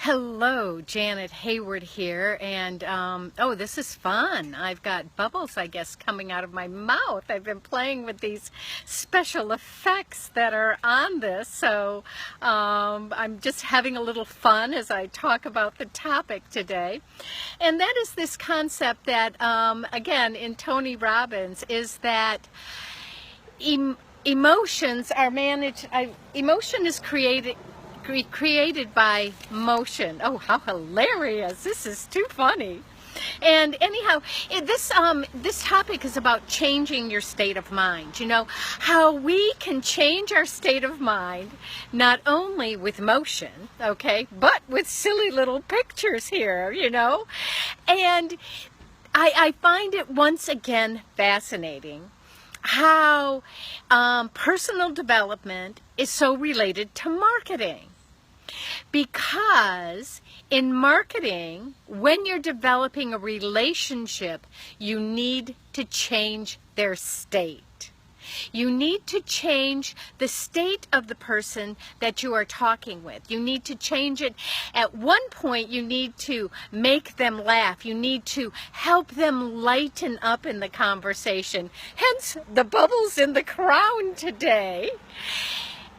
Hello, Janet Hayward here, and oh, this is fun. I've got bubbles, I guess, coming out of my mouth. I've been playing with these special effects that are on this, so I'm just having a little fun as I talk about the topic today. And that is this concept that, again, in Tony Robbins, is that emotions are managed, emotion is created by motion. Oh, how hilarious. This is too funny. And anyhow, this topic is about changing your state of mind. You know, how we can change our state of mind, not only with motion, okay, but with silly little pictures here, you know. And I find it once again fascinating how personal development is so related to marketing. Because in marketing, when you're developing a relationship, you need to change their state. You need to change the state of the person that you are talking with. You need to change it. At one point, you need to make them laugh. You need to help them lighten up in the conversation. Hence, the bubbles in the crown today.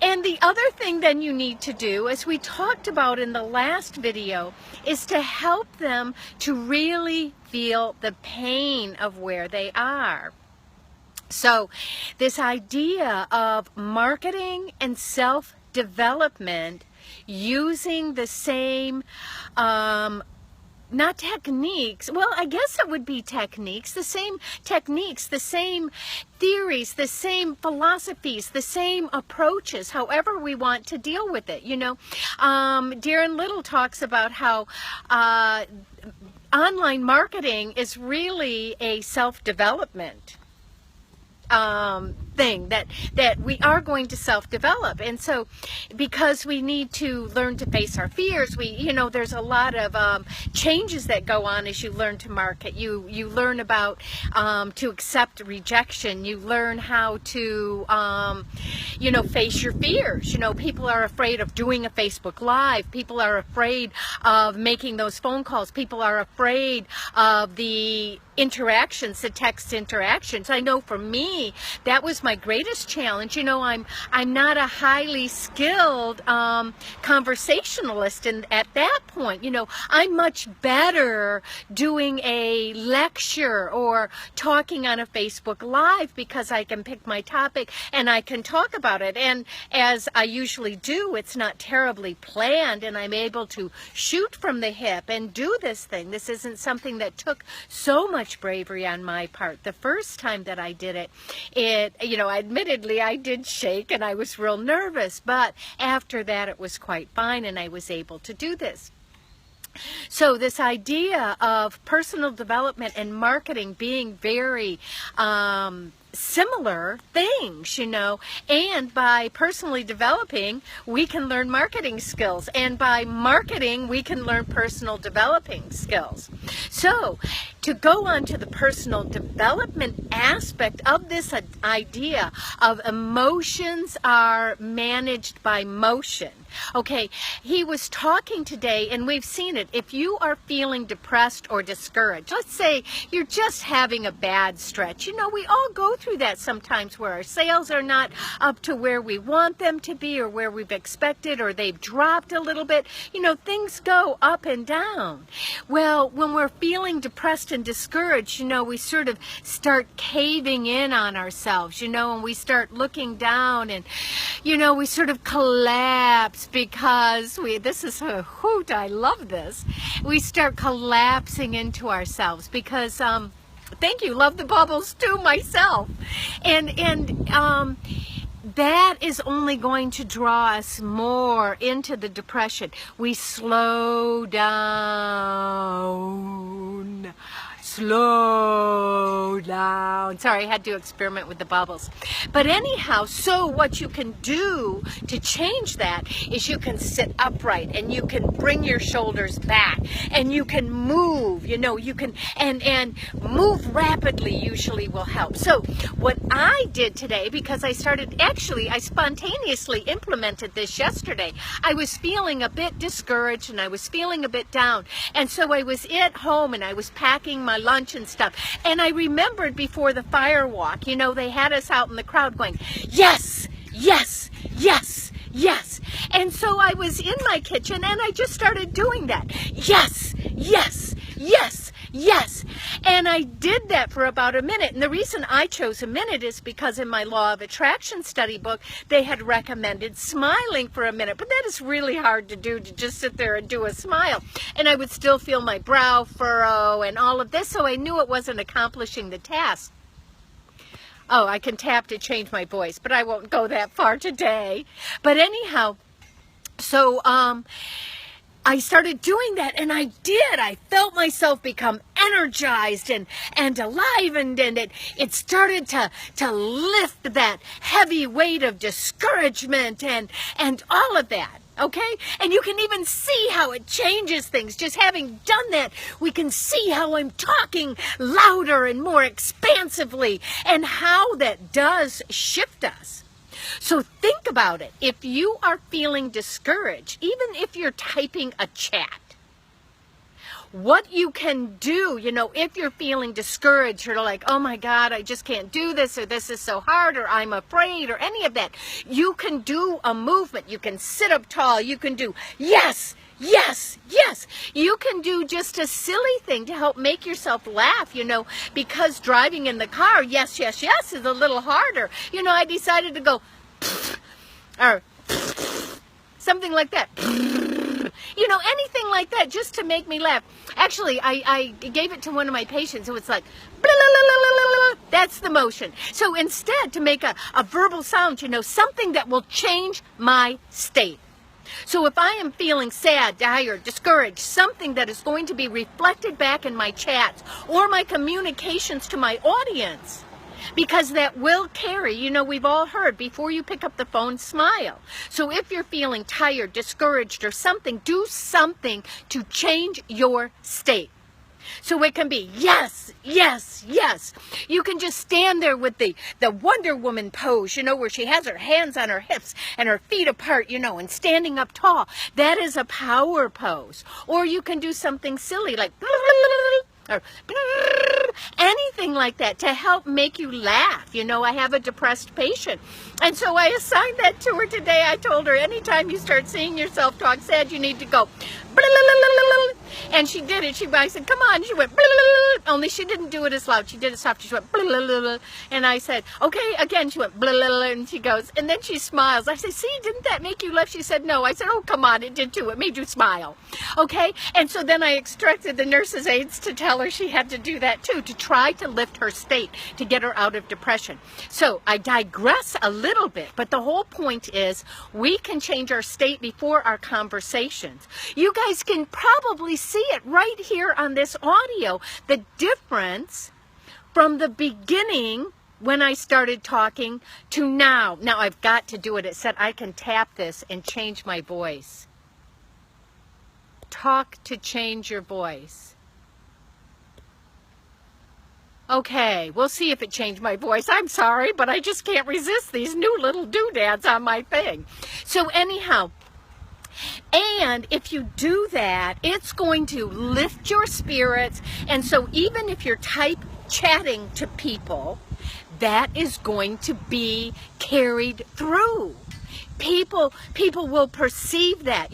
And the other thing then you need to do, as we talked about in the last video, is to help them to really feel the pain of where they are. So this idea of marketing and self-development using the same not techniques, well, I guess it would be techniques, the same theories, the same philosophies, the same approaches, however we want to deal with it. You know, Darren Little talks about how online marketing is really a self-development thing that we are going to self-develop. And so because we need to learn to face our fears, there's a lot of changes that go on as you learn to market. You learn about to accept rejection. You learn how to face your fears. People are afraid of doing a Facebook Live. People are afraid of making those phone calls. People are afraid of the interactions, the text interactions. I know for me, that was my greatest challenge. I'm not a highly skilled conversationalist, and at that point, I'm much better doing a lecture or talking on a Facebook Live because I can pick my topic and I can talk about it. And as I usually do, it's not terribly planned, and I'm able to shoot from the hip and do this thing. This isn't something that took so much bravery on my part. The first time that I did it, admittedly I did shake and I was real nervous, but after that it was quite fine and I was able to do this. So this idea of personal development and marketing being very similar things, and by personally developing, we can learn marketing skills, and by marketing, we can learn personal developing skills. So to go on to the personal development aspect of this idea of emotions are managed by motion. Okay, he was talking today, and we've seen it. If you are feeling depressed or discouraged, let's say you're just having a bad stretch. We all go through that sometimes where our sales are not up to where we want them to be or where we've expected, or they've dropped a little bit. Things go up and down. Well, when we're feeling depressed and discouraged, we sort of start caving in on ourselves, and we start looking down, and, we sort of collapse because this is a hoot, I love this. We start collapsing into ourselves because, thank you, love the bubbles too, myself. And that is only going to draw us more into the depression. We slow down. slow down. Sorry, I had to experiment with the bubbles. But anyhow, so what you can do to change that is you can sit upright and you can bring your shoulders back and you can move, you can, and move rapidly usually will help. So what I did today, because I spontaneously implemented this yesterday. I was feeling a bit discouraged and I was feeling a bit down. And so I was at home and I was packing my lunch and stuff. And I remembered before the fire walk, they had us out in the crowd going, yes, yes, yes, yes. And so I was in my kitchen and I just started doing that. Yes, yes, yes, yes. And I did that for about a minute. And the reason I chose a minute is because in my Law of Attraction study book, they had recommended smiling for a minute. But that is really hard to do, to just sit there and do a smile. And I would still feel my brow furrow and all of this. So I knew it wasn't accomplishing the task. Oh, I can tap to change my voice, but I won't go that far today. But anyhow, so I started doing that, and I did. I felt myself become energized and alive, and it started to lift that heavy weight of discouragement and all of that. Okay? And you can even see how it changes things. Just having done that, we can see how I'm talking louder and more expansively and how that does shift us. So think about it. If you are feeling discouraged, even if you're typing a chat, what you can do, if you're feeling discouraged or like, oh my God, I just can't do this, or this is so hard, or I'm afraid, or any of that, you can do a movement. You can sit up tall. You can do yes, yes, yes. You can do just a silly thing to help make yourself laugh, because driving in the car, yes, yes, yes, is a little harder. I decided to go, or something like that. Anything like that, just to make me laugh. Actually, I gave it to one of my patients, and it's like, blah, blah, blah, blah, blah. That's the motion. So instead, to make a verbal sound, something that will change my state. So if I am feeling sad, tired, discouraged, something that is going to be reflected back in my chats or my communications to my audience, because that will carry, we've all heard, before you pick up the phone, smile. So if you're feeling tired, discouraged, or something, do something to change your state. So it can be yes, yes, yes. You can just stand there with the Wonder Woman pose, where she has her hands on her hips and her feet apart, and standing up tall. That is a power pose. Or you can do something silly like or anything like that to help make you laugh. I have a depressed patient, and so I assigned that to her today. I told her, anytime you start seeing yourself talk sad, you need to go and she did it. I said, come on. She went, only she didn't do it as loud. She did it soft. She went, and I said, okay, again. She went, and she goes, and then she smiles. I said, see, didn't that make you laugh? She said, no. I said, oh, come on, it did too. It made you smile. Okay, and so then I extracted the nurse's aides to tell her she had to do that too, to try to lift her state, to get her out of depression. So I digress a little bit, but the whole point is we can change our state before our conversations. You guys can probably see it right here on this audio, the difference from the beginning when I started talking to now. Now I've got to do it. It said I can tap this and change my voice. Talk to change your voice. Okay, we'll see if it changed my voice. I'm sorry, but I just can't resist these new little doodads on my thing. So anyhow, and if you do that, it's going to lift your spirits. And so even if you're chatting to people, that is going to be carried through. People will perceive that.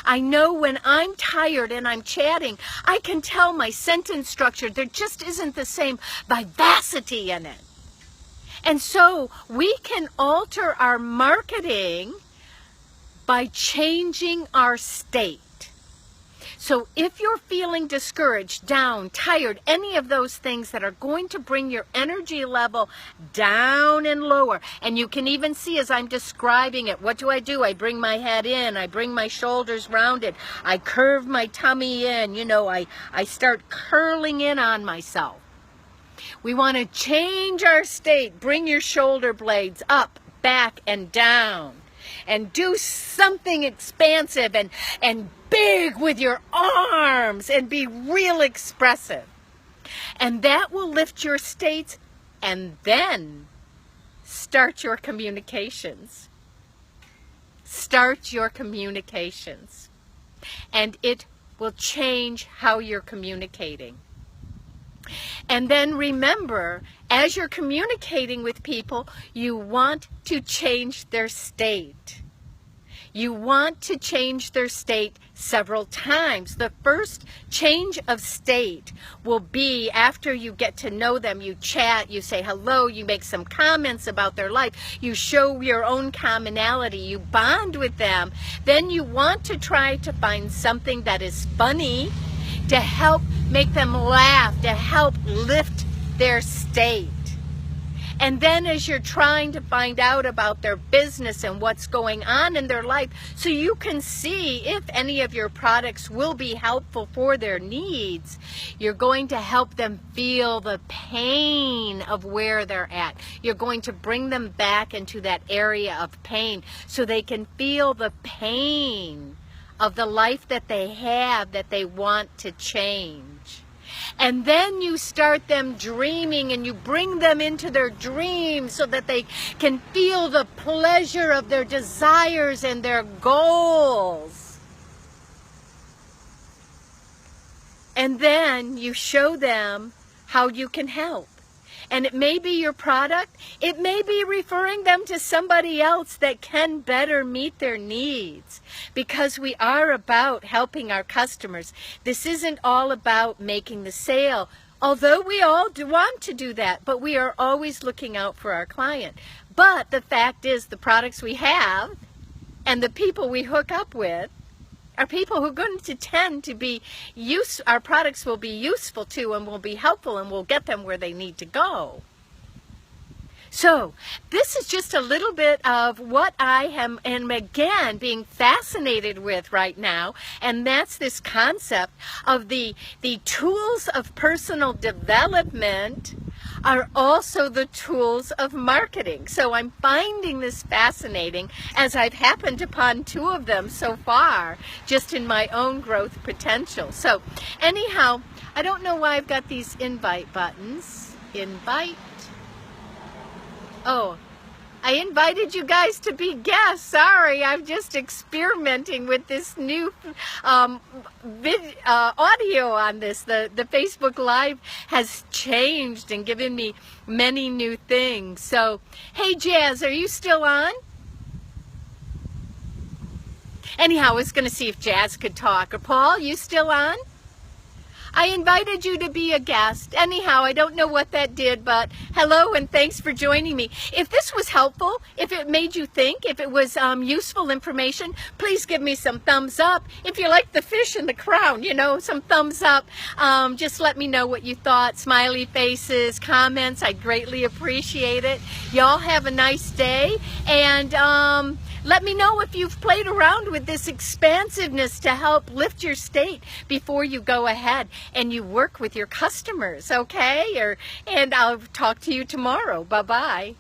I know when I'm tired and I'm chatting, I can tell my sentence structure, there just isn't the same vivacity in it. And so we can alter our marketing by changing our state. So if you're feeling discouraged, down, tired, any of those things that are going to bring your energy level down and lower, and you can even see as I'm describing it, what do? I bring my head in, I bring my shoulders rounded, I curve my tummy in, I start curling in on myself. We want to change our state. Bring your shoulder blades up, back, and down. And do something expansive and big with your arms and be real expressive. And that will lift your states, and then start your communications. Start your communications. And it will change how you're communicating. And then remember, as you're communicating with people, you want to change their state. You want to change their state several times. The first change of state will be after you get to know them. You chat, you say hello, you make some comments about their life, you show your own commonality, you bond with them. Then you want to try to find something that is funny to help make them laugh, to help lift their state. And then as you're trying to find out about their business and what's going on in their life, so you can see if any of your products will be helpful for their needs, you're going to help them feel the pain of where they're at. You're going to bring them back into that area of pain so they can feel the pain of the life that they have that they want to change. And then you start them dreaming and you bring them into their dreams so that they can feel the pleasure of their desires and their goals. And then you show them how you can help. And it may be your product, it may be referring them to somebody else that can better meet their needs, because we are about helping our customers. This isn't all about making the sale, although we all do want to do that, but we are always looking out for our client. But the fact is, the products we have and the people we hook up with are people who are going to tend to be our products will be useful to and will be helpful and will get them where they need to go. So this is just a little bit of what I am again being fascinated with right now, and that's this concept of the tools of personal development are also the tools of marketing. So I'm finding this fascinating, as I've happened upon two of them so far, just in my own growth potential. So anyhow, I don't know why I've got these invite buttons. Invite. Oh, I invited you guys to be guests. Sorry, I'm just experimenting with this new audio on this. The Facebook Live has changed and given me many new things. So, hey Jazz, are you still on? Anyhow, I was going to see if Jazz could talk. Or Paul, you still on? I invited you to be a guest. Anyhow, I don't know what that did, but hello and thanks for joining me. If this was helpful, if it made you think, if it was useful information, please give me some thumbs up. If you like the fish in the crown, some thumbs up. Just let me know what you thought. Smiley faces, comments, I'd greatly appreciate it. Y'all have a nice day, and let me know if you've played around with this expansiveness to help lift your state before you go ahead and you work with your customers, okay? And I'll talk to you tomorrow. Bye-bye.